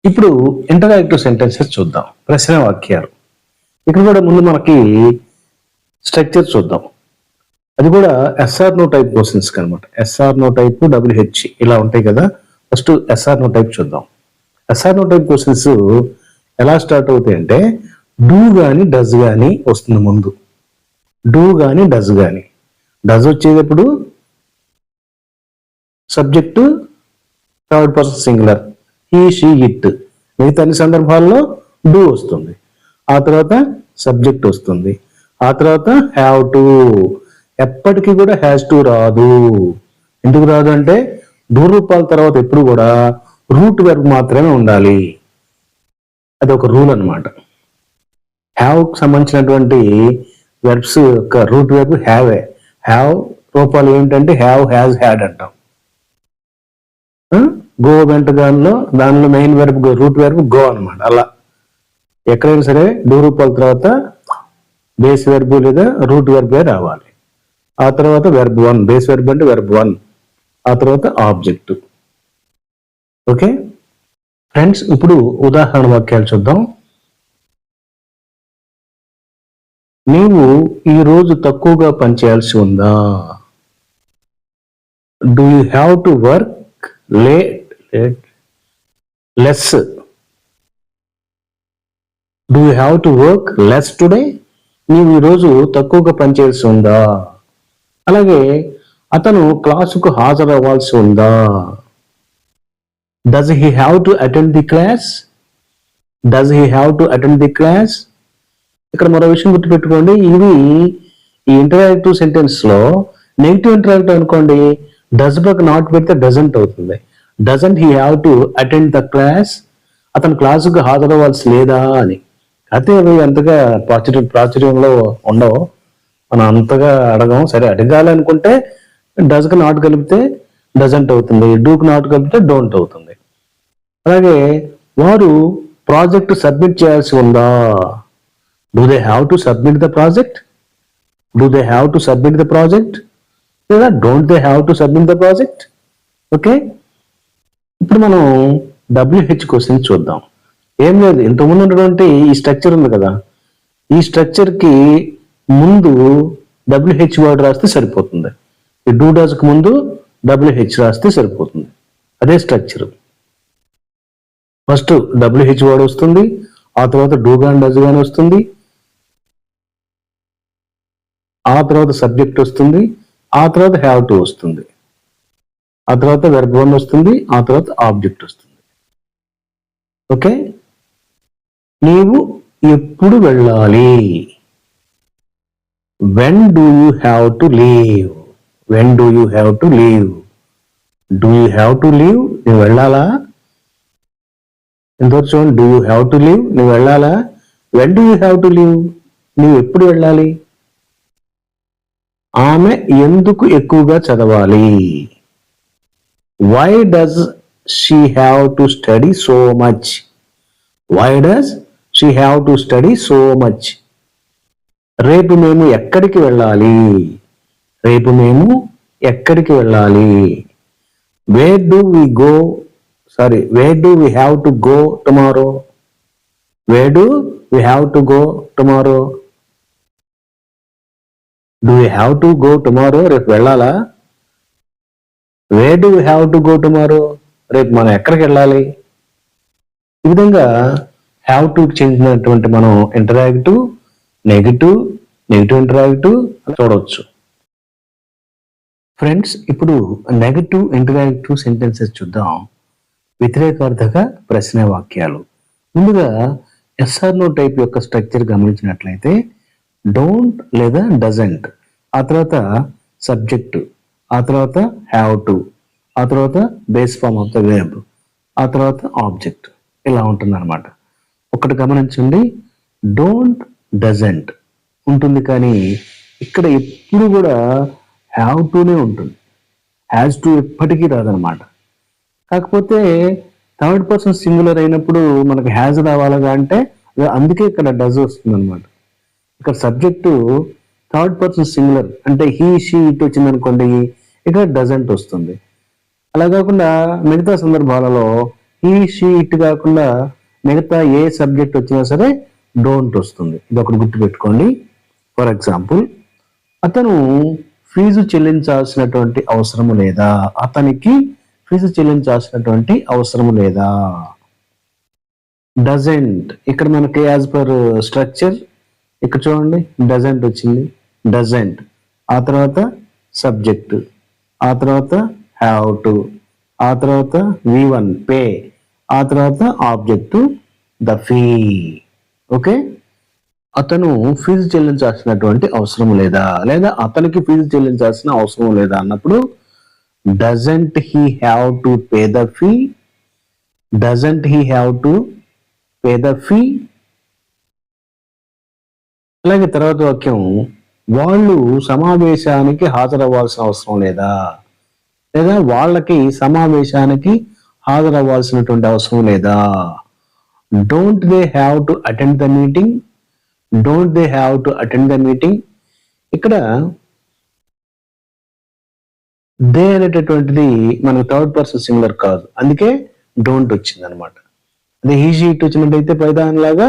ఇప్పుడు interactive sentences చూద్దాం. ప్రశ్న వాక్యాలు. ఇక్కడ కూడా ముందు మనకి స్ట్రక్చర్ చూద్దాం. అది కూడా ఎస్ఆర్ నో టైప్ క్వశ్చన్స్ అనమాట. ఎస్ఆర్ నో టైప్, WH ఇలా ఉంటాయి కదా. ఫస్ట్ ఎస్ఆర్ నో టైప్ చూద్దాం. ఎస్ఆర్ నో టైప్ క్వశ్చన్స్ ఎలా స్టార్ట్ అవుతాయి అంటే డూ కానీ డస్ కానీ వస్తుంది ముందు. డూ కానీ డస్ కానీ. డస్ వచ్చేటప్పుడు subject third person singular, he she it. మిగతా అన్ని సందర్భాల్లో డూ వస్తుంది. ఆ తర్వాత సబ్జెక్ట్ వస్తుంది. ఆ తర్వాత హ్యావ్ టు. ఎప్పటికీ కూడా హ్యాస్ టు రాదు. ఎందుకు రాదు అంటే డూ రూపాల తర్వాత ఎప్పుడు కూడా రూట్ వెర్బ్ మాత్రమే ఉండాలి. అది ఒక రూల్ అనమాట. హ్యావ్ సంబంధించినటువంటి వెర్బ్స్ యొక్క రూట్ వెర్బ్ హ్యావే. హ్యావ్ రూపాలు ఏమిటంటే హ్యావ్, హ్యాజ్, హ్యాడ్ అంటాం. గో వెంట దానిలో main verb root verb go అనమాట. అలా ఎక్కడైనా సరే డూ రూపాల తర్వాత బేస్ వెర్బ్ లేదా రూట్ వెర్బే రావాలి. ఆ తర్వాత వెర్బ్ 1, బేస్ వెర్బ్ అంటే వెర్బ్ 1. ఆ తర్వాత ఆబ్జెక్ట్. ఓకే ఫ్రెండ్స్, ఇప్పుడు ఉదాహరణ వాక్యాలు చూద్దాం. నీవు ఈ రోజు తక్కువగా పనిచేయాల్సి ఉందా? Do you have to work less? Do you have to work less today? నీవు ఈరోజు తక్కువగా పనిచేయాల్సి ఉందా? అలాగే అతను క్లాసుకు హాజరవ్వాల్సి ఉందా? Does he have to attend the class? Does he have to attend the class? ఇక్కడ మరో విషయం గుర్తుపెట్టుకోండి. ఇవి ఈ ఇంటరాక్టివ్ సెంటెన్స్ లో నెగిటివ్ ఇంటరాక్టివ్ అనుకోండి, డస్ బక్ నాట్ పెడితే డజంట్ అవుతుంది. Doesn't he have to attend the class? అతను క్లాసుకు హాజరవ్వాల్సి లేదా అని. అయితే అవి అంతగా ప్రాచుర్యంలో ఉండవు, మనం అంతగా అడగం. సరే అడగాలనుకుంటే డస్కి నాట్ కలిపితే డజంట్ అవుతుంది, డూకి నాట్ కలిపితే డోంట్ అవుతుంది. అలాగే వారు ప్రాజెక్ట్ సబ్మిట్ చేయాల్సి ఉందా? Do they have to submit the project? Do they have to submit the project లేదా don't they have to submit the project? Okay, ఇప్పుడు మనం WH క్వశ్చన్ చూద్దాం. ఏం లేదు, ఇంతకుముందు ఉన్నటువంటి ఈ స్ట్రక్చర్ ఉంది కదా, ఈ స్ట్రక్చర్ కి ముందు WH వర్డ్ రాస్తే సరిపోతుంది. ఈ డూ డస్ కి ముందు WH రాస్తే సరిపోతుంది. అదే స్ట్రక్చర్. ఫస్ట్ WH వర్డ్ వస్తుంది, ఆ తర్వాత డూ గాని డస్ గాని వస్తుంది, ఆ తర్వాత సబ్జెక్ట్ వస్తుంది, ఆ తర్వాత హ్యావ్ టు వస్తుంది, ఆ తర్వాత వెర్బ్ 1 వస్తుంది, ఆ తర్వాత ఆబ్జెక్ట్ వస్తుంది. ఓకే, నీవు ఎప్పుడు వెళ్ళాలి? When do you have to leave? When do you have to leave? Do you have to leave? నువ్వు వెళ్ళాలా? ఎంతవరకు చూడండి, do you have to leave, నువ్వు వెళ్ళాలా? When do you have to leave, నువ్వు ఎప్పుడు వెళ్ళాలి? ఆమె ఎందుకు ఎక్కువగా చదవాలి? Why does she have to study so much? Why does she have to study so much? రేపు మేము ఎక్కడికి వెళ్ళాలి? రేపు మేము ఎక్కడికి వెళ్ళాలి? Where do we have to go tomorrow? Where do we have to go tomorrow? Do we have to go tomorrow? రేపు వెళ్ళాలా? Where do we have to go tomorrow? రేపు మనం ఎక్కడికి వెళ్ళాలి? ఈ విధంగా హ్యావ్ టు చెందినటువంటి మనం ఇంటరాక్టివ్, నెగిటివ్ ఇంటరాక్టివ్ చూడవచ్చు. ఫ్రెండ్స్, ఇప్పుడు నెగిటివ్ ఇంటరాక్టివ్ సెంటెన్సెస్ చూద్దాం. వ్యతిరేకార్థక ప్రశ్న వాక్యాలు. ముందుగా ఎస్ఆర్ నో టైప్ యొక్క స్ట్రక్చర్ గమనించినట్లయితే డోంట్ లేదా డజంట్, ఆ తర్వాత సబ్జెక్టు, ఆ తర్వాత హ్యావ్ టు, ఆ తర్వాత base form of the verb, ఆ తర్వాత ఆబ్జెక్ట్. ఇలా ఉంటుంది అనమాట. ఒకటి గమనించండి, డోంట్ డజంట్ ఉంటుంది కానీ ఇక్కడ ఎప్పుడు కూడా హ్యావ్ టునే ఉంటుంది, హ్యాజ్ టు ఎప్పటికీ రాదనమాట. కాకపోతే థర్డ్ పర్సన్ సింగులర్ అయినప్పుడు మనకు హ్యాజ్ రావాలిగా అంటే అందుకే ఇక్కడ డజ్ వస్తుంది అనమాట. ఇక్కడ సబ్జెక్టు థర్డ్ పర్సన్ సింగులర్ అంటే హీ షీ ఇట్ వచ్చింది అనుకోండి, ఇక్కడ డజంట్ వస్తుంది. అలా కాకుండా మిగతా సందర్భాలలో హీ షీ ఇట్ కాకుండా మిగతా ఏ సబ్జెక్ట్ వచ్చినా సరే డోంట్ వస్తుంది. ఇది ఒకటి గుర్తుపెట్టుకోండి. ఫర్ ఎగ్జాంపుల్, అతను ఫీజు చెల్లించాల్సినటువంటి అవసరము లేదా, అతనికి ఫీజు చెల్లించాల్సినటువంటి అవసరము లేదా. డజంట్ ఇక్కడ మనకి యాజ్ పర్ స్ట్రక్చర్ ఇక్కడ చూడండి డజంట్ వచ్చింది, డజంట్ ఆ తర్వాత సబ్జెక్ట్, ఆ తర్వాత హ్యావ్ టు, ఆ తర్వాత V1 పే, ఆ తర్వాత ఆబ్జెక్ట్ ద ఫీ. ఓకే, అతను ఫీజు చెల్లించాల్సినటువంటి అవసరం లేదా, లేదా అతనికి ఫీజు చెల్లించాల్సిన అవసరం లేదా అన్నప్పుడు doesn't he have to pay the fee, doesn't he have to pay the fee. అలాగే తర్వాత వాక్యం, వాళ్ళు సమావేశానికి హాజరవ్వాల్సిన అవసరం లేదా, లేదా వాళ్ళకి సమావేశానికి హాజరవ్వాల్సినటువంటి అవసరం లేదా. Don't they have to attend the meeting, don't they have to attend the meeting. ఇక్కడ దే అనేటటువంటిది మనకు థర్డ్ పర్సన్ సింగులర్ కాదు, అందుకే డోంట్ వచ్చింది అనమాట. అదే ఈజీ ఇట్ వచ్చినట్టయితే పైదానిలాగా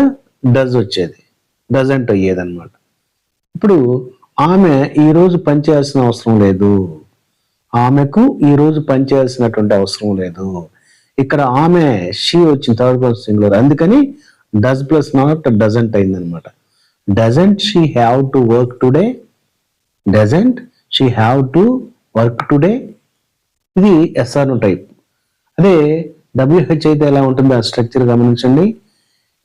డజ్ వచ్చేది, డజంట్ అయ్యేది అనమాట. ఇప్పుడు ఆమె ఈ రోజు పనిచేయాల్సిన అవసరం లేదు, ఆమెకు ఈ రోజు పనిచేయాల్సినటువంటి అవసరం లేదు. ఇక్కడ ఆమె షీ వచ్చింది థర్డ్ పర్సన్ సింగులర్, అందుకని డస్ ప్లస్ నాట్ డజంట్ అయింది అనమాట. Doesn't she have to work today, doesn't she have to work today. ఇది ఎస్ఆర్ టైప్. అదే WH అయితే ఎలా ఉంటుంది ఆ స్ట్రక్చర్ గమనించండి.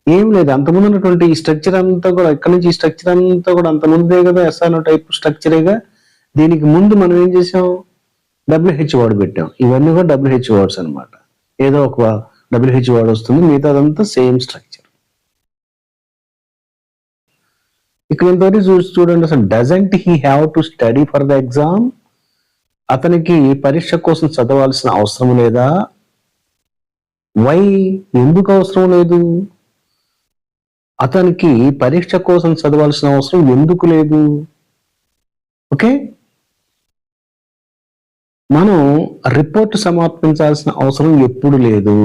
ఏం లేదు, అంతకుముందు ఉన్నటువంటి ఈ స్ట్రక్చర్ అంతా కూడా ఇక్కడ నుంచి ఈ స్ట్రక్చర్ అంతా కూడా అంత ముందే కదా ఎస్ఆర్ టైప్ స్ట్రక్చరేగా. దీనికి ముందు మనం ఏం చేసాం, WH వర్డ్ పెట్టాం. ఇవన్నీ కూడా WH వర్డ్స్ అనమాట. ఏదో ఒక WH వర్డ్ వస్తుంది, మిగతాదంతా సేమ్ స్ట్రక్చర్. ఇక్కడ ఎంతవరకు చూడండి, అసలు doesn't he have to study for the exam, అతనికి పరీక్ష కోసం చదవాల్సిన అవసరం లేదా. వై ఎందుకు అవసరం లేదు, అతనికి పరీక్ష కోసం చదవాల్సిన అవసరం ఎందుకు లేదు. ఓకే, మనం రిపోర్ట్ సమర్పించాల్సిన అవసరం ఎప్పుడు లేదు.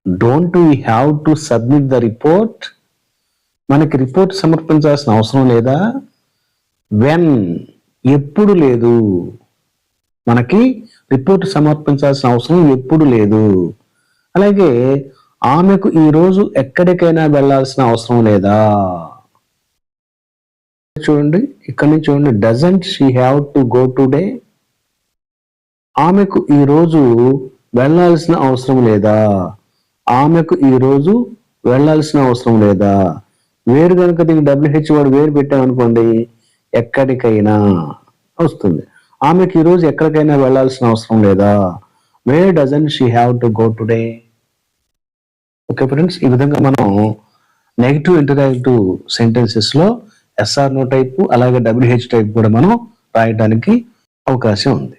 Don't we have to submit the report, మనకి రిపోర్ట్ సమర్పించాల్సిన అవసరం లేదా. వెన్ ఎప్పుడు లేదు, మనకి రిపోర్ట్ సమర్పించాల్సిన అవసరం ఎప్పుడు లేదు. అలాగే ఆమెకు ఈరోజు ఎక్కడికైనా వెళ్ళాల్సిన అవసరం లేదా. చూడండి ఇక్కడ నుంచి చూడండి, doesn't she have to go today, ఆమెకు ఈరోజు వెళ్ళాల్సిన అవసరం లేదా, ఆమెకు ఈరోజు వెళ్ళాల్సిన అవసరం లేదా. వేరు కనుక దీనికి WH వాడు వేరు పెట్టామనుకోండి ఎక్కడికైనా వస్తుంది. ఆమెకు ఈరోజు ఎక్కడికైనా వెళ్ళాల్సిన అవసరం లేదా. Where doesn't she have to go today. Okay friends, ఈ విధంగా మనం నెగిటివ్ ఇంటరాక్టివ్ సెంటెన్సెస్ లో SR టైప్ అలాగే WH టైప్ కూడా మనం రాయడానికి అవకాశం ఉంది.